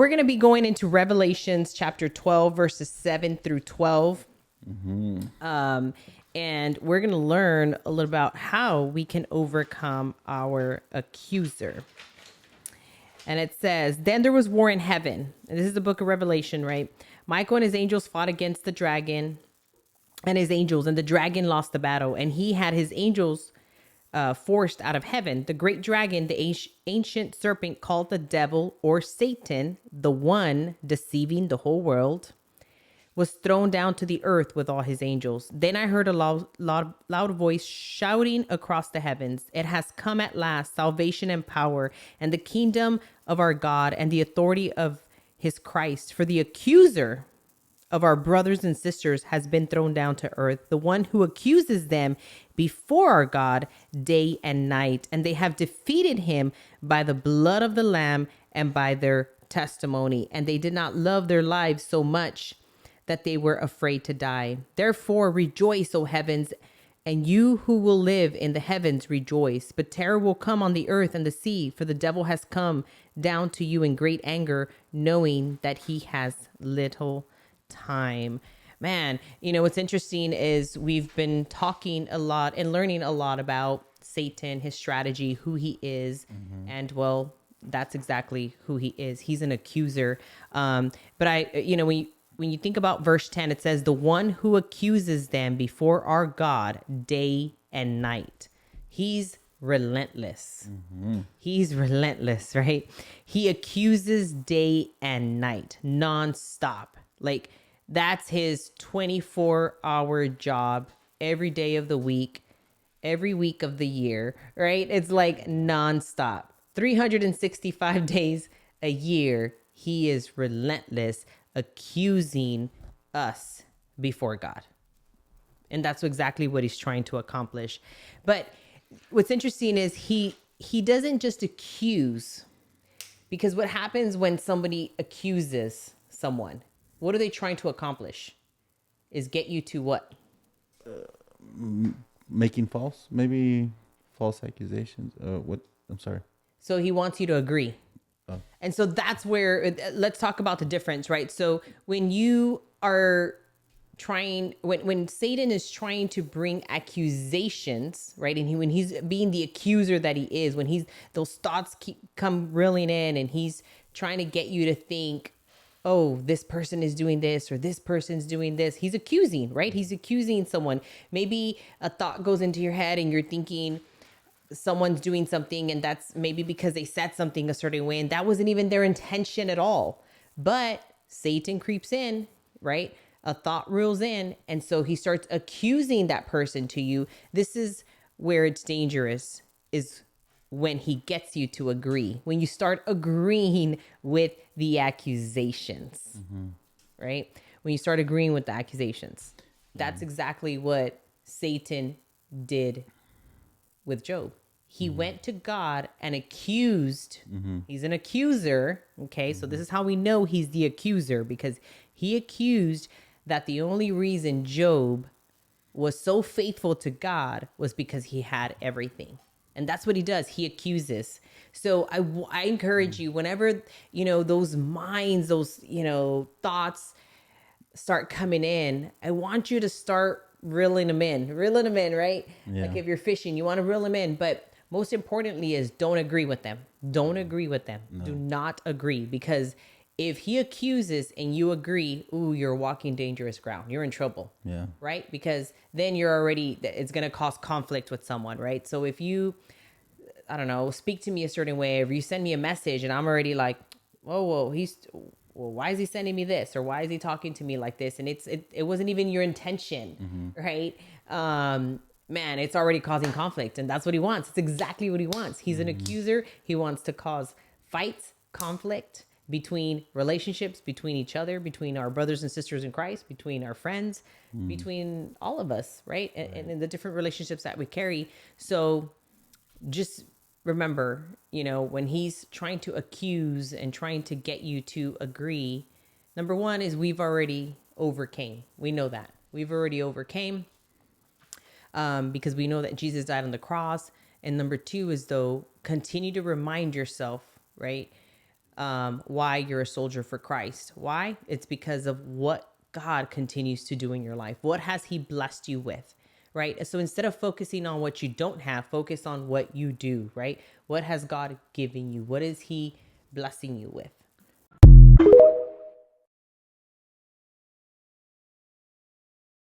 We're going to be going into Revelations chapter 12, verses 7 through 12. And we're going to learn a little about how we can overcome our accuser. And it says, then there was war in heaven. And this is the book of Revelation, right? Michael and his angels fought against the dragon and his angels, and the dragon lost the battle. And he had his angels forced out of heaven. The great dragon, the ancient serpent called the devil or Satan, the one deceiving the whole world, was thrown down to the earth with all his angels. Then I heard a loud voice shouting across the heavens, it has come at last, salvation and power, and the kingdom of our God, and the authority of his Christ. For the accuser of our brothers and sisters has been thrown down to earth, the one who accuses them before our God day and night. And they have defeated him by the blood of the Lamb and by their testimony. And they did not love their lives so much that they were afraid to die. Therefore rejoice, O heavens, and you who will live in the heavens rejoice. But terror will come on the earth and the sea, for the devil has come down to you in great anger, knowing that he has little time. Man, you know, what's interesting is we've been talking a lot and learning a lot about Satan, his strategy, who he is. And well, that's exactly who he is. He's an accuser. But when you think about verse 10, it says, the one who accuses them before our God day and night. He's relentless. He's relentless, right? He accuses day and night, nonstop. Like, that's his 24-hour job every day of the week, every week of the year, right? It's like nonstop. 365 days a year, he is relentless, accusing us before God. And that's exactly what he's trying to accomplish. But what's interesting is he doesn't just accuse, because what happens when somebody accuses someone? What are they trying to accomplish? Is get you to what? Making false accusations. What? I'm sorry. So he wants you to agree. Oh. And so that's where, let's talk about the difference, right? So when you are trying, when Satan is trying to bring accusations, right? And when he's being the accuser that he is, when those thoughts come reeling in and he's trying to get you to think, oh, this person is doing this or this person's doing this. He's accusing, right? He's accusing someone. Maybe a thought goes into your head and you're thinking someone's doing something, and that's maybe because they said something a certain way and that wasn't even their intention at all. But Satan creeps in, right? A thought reels in, and so he starts accusing that person to you. This is where it's dangerous, is when he gets you to agree, when you start agreeing with the accusations, right? When you start agreeing with the accusations, that's exactly what Satan did with Job. He went to God and accused. He's an accuser. Okay. So this is how we know he's the accuser, because he accused that the only reason Job was so faithful to God was because he had everything. And that's what he does. He accuses. So I encourage you, whenever, those minds, those, thoughts start coming in, I want you to start reeling them in, right? Yeah. Like if you're fishing, you want to reel them in. But most importantly is don't agree with them. Don't agree with them. No. Do not agree, because if he accuses and you agree, ooh, you're walking dangerous ground. You're in trouble. Yeah. Right? Because then it's going to cause conflict with someone, right? So if you, I don't know, speak to me a certain way, or you send me a message and I'm already like, whoa, why is he sending me this? Or why is he talking to me like this? And it wasn't even your intention, right? Man, it's already causing conflict, and that's what he wants. It's exactly what he wants. He's an accuser. He wants to cause fights, conflict between relationships, between each other, between our brothers and sisters in Christ, between our friends, between all of us, right? And in the different relationships that we carry. So just remember, when he's trying to accuse and trying to get you to agree, number one is we've already overcame. We know that. We've already overcame because we know that Jesus died on the cross. And number two is, though, continue to remind yourself, right? why you're a soldier for Christ. Why? It's because of what God continues to do in your life. What has he blessed you with? Right. So instead of focusing on what you don't have, focus on what you do. Right. What has God given you? What is he blessing you with?